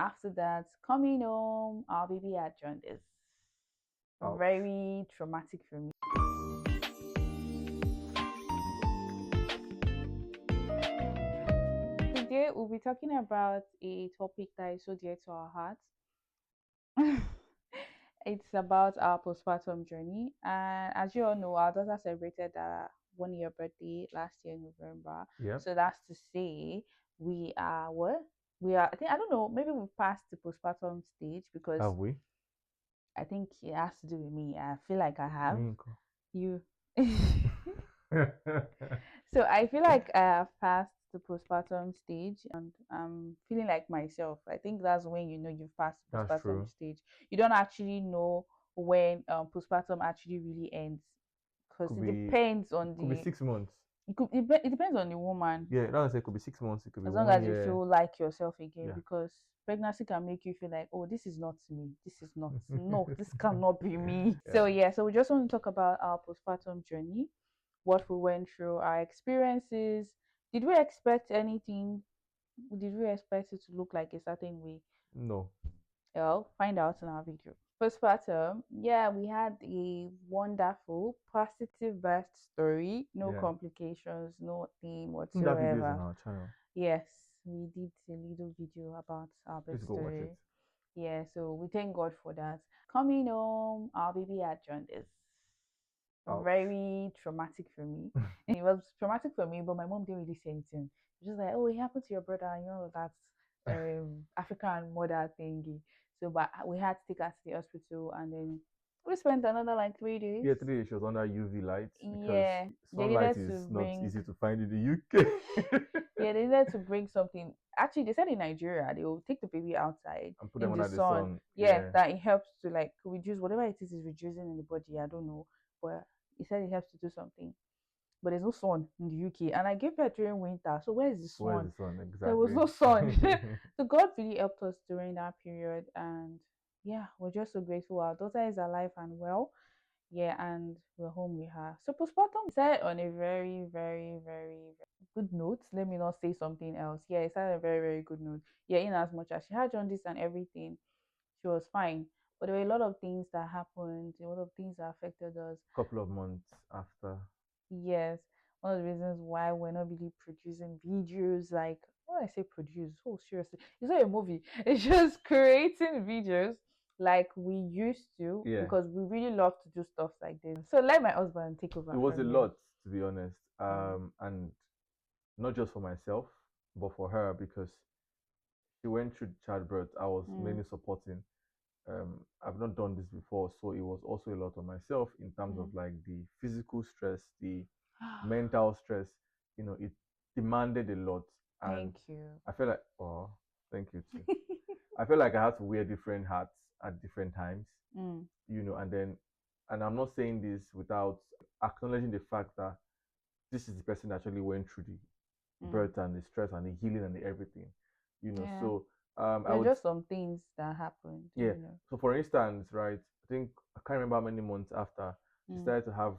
After that, coming home, our baby had jaundice. Ouch. Very traumatic for me. Today, we'll be talking about a topic that is so dear to our hearts. It's about our postpartum journey. And as you all know, our daughter celebrated her 1 year birthday last year in November. Yep. So that's to say, we are what? We are, I think, I don't know, maybe we've passed the postpartum stage because Have we? I think it has to do with me. I feel like I have. Minko. You. So I feel like I have passed the postpartum stage and I'm feeling like myself. I think that's when you know you've passed the That's postpartum true. stage. You don't actually know when postpartum actually really ends because Could it be depends on could be the 6 months. it depends on the woman, Yeah, that was it could be 6 months, it could be as long one as you year. feel like yourself again, Yeah. because pregnancy can make you feel like, oh, this is not me, this is not, no, this cannot be me. So Yeah. yeah, so we just want to talk about our postpartum journey, what we went through, our experiences. Did we expect anything? Did we expect it to look like a certain way? No. Well, find out in our video. Postpartum, yeah, we had a wonderful positive birth story, no Yeah. complications, no thing I think that video is on whatsoever. our channel. Yes, we did a little video about our birth Please go watch it. story. Yeah, so we thank God for that. Coming home, our baby had jaundice. Ouch. Very traumatic for me. It was traumatic for me, but my mom didn't really say anything. She was just like, "Oh, it happened to your brother, you know that African mother thingy." So, but we had to take her to the hospital, and then we spent another like 3 days. Yeah, 3 days she was under UV light because Yeah, they sunlight needed is to not bring. easy to find in the UK. Yeah, they needed to bring something. Actually, they said in Nigeria they will take the baby outside And put them in the under the sun. sun. Yeah, Yeah. that it helps to like reduce whatever it is reducing in the body. I don't know, but he said it helps to do something. But there's no sun in the UK, and I gave birth during winter. So where is the Where's the sun? sun? There was Exactly. no sun. So God really helped us during that period, and yeah, we're just so grateful. Our daughter is alive and well. Yeah, and we're home with her. So postpartum started on a very, very, very, very good note. Let me not say something else. Yeah, it started on a very, very good note. Yeah, in as much as she had jaundice and everything, she was fine. But there were a lot of things that happened, a lot of things that affected us. Couple of months after. Yes, one of the reasons why we're not really producing videos like when I say produce, oh seriously, it's not a movie. It's just creating videos like we used to Yeah. because we really love to do stuff like this. So let my husband take It over was a from here. lot, to be honest. Mm. And not just for myself, but for her because she went through childbirth. I was Mm. mainly supporting. I've not done this before, so it was also a lot on myself in terms of Mm. like the physical stress, the mental stress. It demanded a lot, and Thank you. I felt like, oh, thank you too. I felt like I had to wear different hats at different times, Mm. and I'm not saying this without acknowledging the fact that this is the person that actually went through the Mm. birth and the stress and the healing and the everything. Yeah, So I there are would, just some things that happened, yeah. you know. So for instance, right, I think I can't remember how many months after she Mm. started to have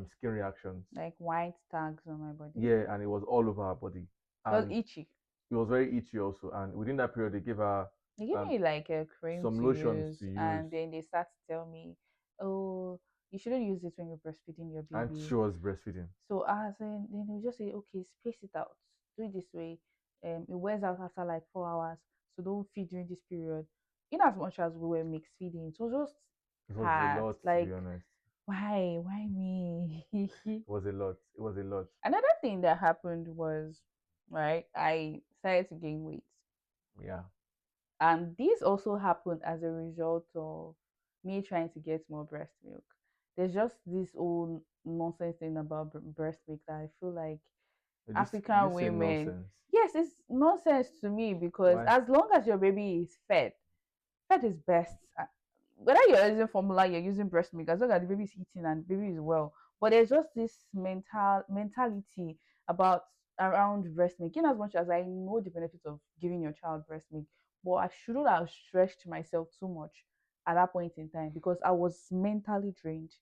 skin reactions. Like white tags on my body. Yeah, and it was all over her body, It was and itchy. it was very itchy also. And within that period, they gave her They give um me like a cream some to lotions use, to use, and then they start to tell me, "Oh, you shouldn't use it when you're breastfeeding your and baby." she was breastfeeding. So as in, then they'll just say, "Okay, space it out. Do it this way. It wears out after like 4 hours, so don't feed during this period." In as much as we were mixed feeding, it was just It was a hard. lot, to be Like, honest. why me? It was a lot. It was a lot. Another thing that happened was, right, I started to gain weight. Yeah. And this also happened as a result of me trying to get more breast milk. There's just this whole nonsense thing about breast milk that I feel like Did you African say women, nonsense? yes, it's nonsense to me because Why? as long as your baby is fed, fed is best. Whether you're using formula, you're using breast milk, as long as the baby is eating and the baby is well. But there's just this mentality about around breast milk. In as much as I know the benefits of giving your child breast milk, but I shouldn't have stretched myself too much at that point in time because I was mentally drained.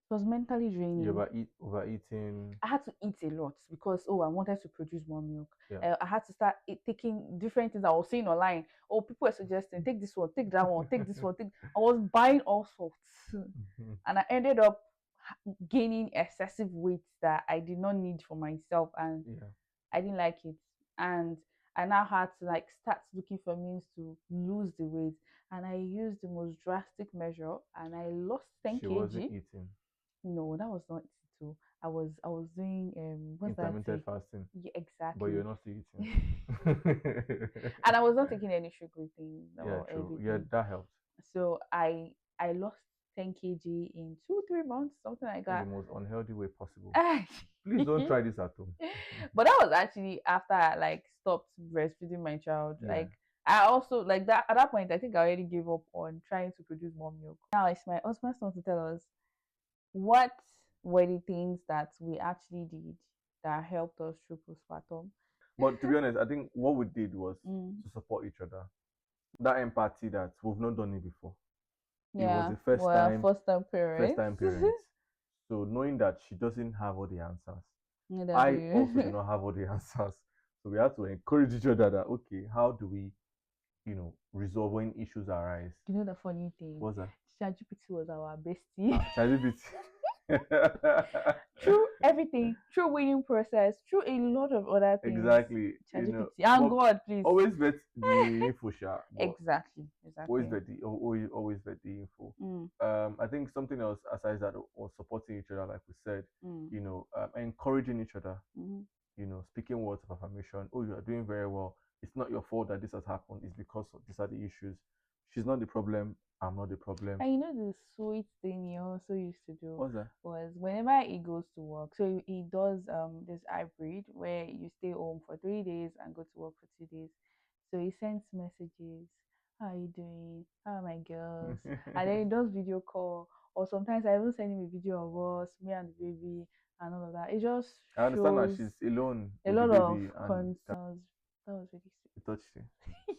It was mentally You draining. overeating. I had to eat a lot because I wanted to produce more milk. Yeah. I had to start taking different things I was seeing online. Oh, people were suggesting take this one, take that one, take this one. Take. I was buying all sorts, Mhm. and I ended up gaining excessive weight that I did not need for myself, and Yeah. I didn't like it. And I now had to like start looking for means to lose the weight, and I used the most drastic measure, and I lost 10 She wasn't kg. eating. No, that was not it too. I was doing what's that Intermittent thing? fasting, Yeah, but you're exactly. not still eating. And I was not taking any sugary thing Yeah, or true. Yeah, everything. that helps. So I lost 10 kg in 2 3 months, something like In the that. most unhealthy way possible. Please don't try this at home. But that was actually after I like stopped breastfeeding my child. Yeah. Like I also like that at that point I think I already gave up on trying to produce more milk. Now it's my husband's turn to tell us what were the things that we actually did that helped us through postpartum. But to be honest, I think what we did was Mm. to support each other. That empathy that we've not done it before. It was Yeah, the first well, time, first time first parents. time parents. So knowing that she doesn't have all the answers, Neither do I also do you. not have all the answers. So we have to encourage each other that okay, how do we, resolve when issues arise? You know the funny thing? What's that? ChatGPT was our bestie. ChatGPT. Through everything, through winning process, through a lot of other things. Exactly. ChatGPT. And But God, please. always vet the info, sha, but Exactly. always Exactly. vet the always vet the info. Mm, I think something else aside that was supporting each other, like we said, mm, encouraging each other. mm. Speaking words of affirmation. Oh, you are doing very well. It's not your fault that this has happened. It's because of these are the issues. She's not the problem. I'm not the problem. And you know the sweet thing he also used to do What's that? was whenever he goes to work, so he does this hybrid where you stay home for 3 days and go to work for 2 days. So he sends messages, how are you doing? How are my girls? And then he does video call. Or sometimes I even send him a video of us, me and the baby and all of that. It just I understand that shows she's alone a with the lot of baby and concern. That was really it touched you. sweet.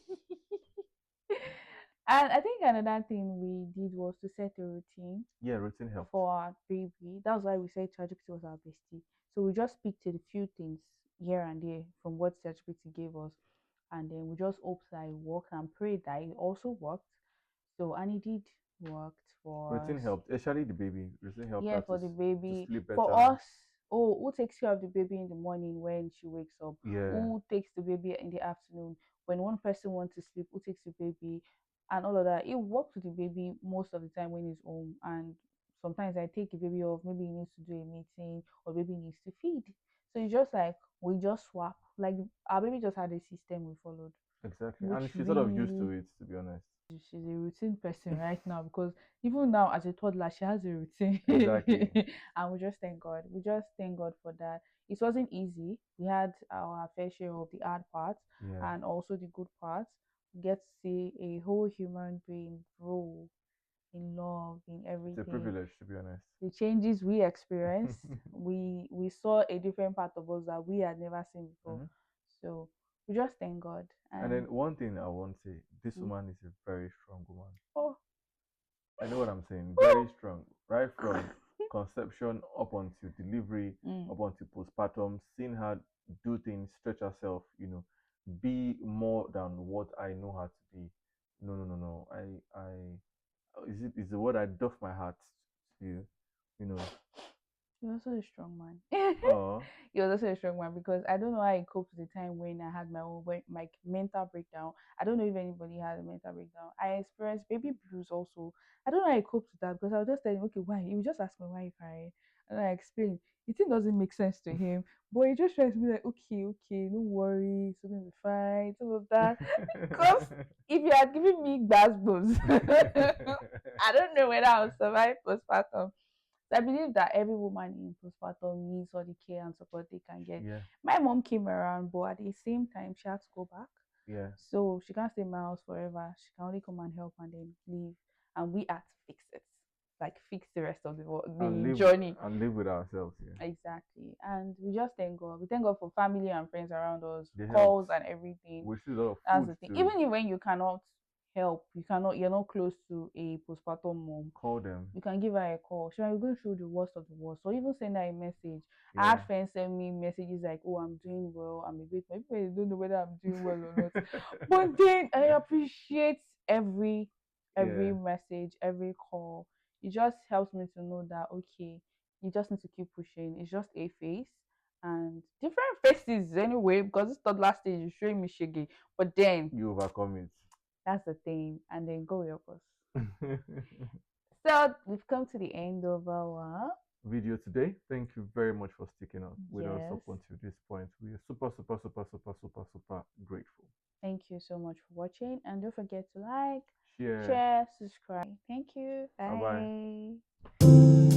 And I think another thing we did was to set a routine Yeah, routine helped. for our baby. That's why we said ChatGPT was our bestie. So we just picked a few things here and there from what ChatGPT gave us, and then we just hoped that it worked and prayed that it also worked. So and it did worked for Routine us. helped, especially the baby. Routine helped Yeah, her for the to baby. sleep For better. us, oh, who takes care of the baby in the morning when she wakes up? Yeah, Who takes the baby in the afternoon? When one person wants to sleep, who takes the baby? And all of that. It works with the baby most of the time when he's home. And sometimes I take the baby off. Maybe he needs to do a meeting or baby needs to feed. So it's just like we just swap. Like our baby just had a system we followed, exactly. which And she's sort of used to really it, to be honest. she's a routine person right now because even now as a toddler she has a routine. Exactly. And we just thank god for that. It wasn't easy. We had our fair share of the hard parts Yeah. and also the good parts. We get to see a whole human being grow in love, in It's a everything. privilege, to be honest. The changes we experienced, we saw a different part of us that we had never seen before. Hmm. So we just thank god. And then And one thing I want to say, this mm, woman is a very strong woman. oh. I know what I'm saying. Very strong. Right from conception up until delivery, Mm. up until postpartum, seeing her do things, stretch herself, be more than what I know her to be. No, no, no, no. Is the word I doff my heart to you, you know. He was also a strong man. Oh, He was also a strong man because I don't know how he coped with the time when I had my own my mental breakdown. I don't know if anybody had a mental breakdown. I experienced baby blues also. I don't know how he coped with that because I was just telling him, okay, why? He would just ask me why you crying. And I explained. The thing doesn't make sense to him. But he just tries to be like, okay, okay, no worry, it's gonna be fine, all of that. Because if you had given me gasbos, I don't know whether I would survive postpartum. So I believe that every woman in postpartum needs all the care and support they can get. yeah, My mom came around, but at the same time, she had to go back. yeah, So she can't stay in my house forever. She can only come and help and then leave. And we had to fix it. Like fix the rest of and the live journey. and live with ourselves. Yeah, Exactly. And we just thank God. We thank God for family and friends around us, they helped. calls and everything. We see a lot of That's food the thing. too. Even if when you cannot help, you're not close to a postpartum mom, Call them. you can give her a call. So I'm going through the worst of the worst. Or even send her a message. I had Yeah. friends send me messages like, "Oh, I'm doing well. I'm a great." Maybe they don't know whether I'm doing well or not. But then I appreciate every Yeah. message, every call. It just helps me to know that okay, you just need to keep pushing. It's just a phase and different faces anyway, because this third last stage is showing me shaggy. But then You overcome that's the thing, and then go help us. it. So we've come to the end of our Video today. Thank you very much for sticking out with us up yes. until this point. We are super, super, super, super, super, super grateful. Thank you so much for watching, and don't forget to like, Share. share, subscribe. Thank you. Bye bye. Bye.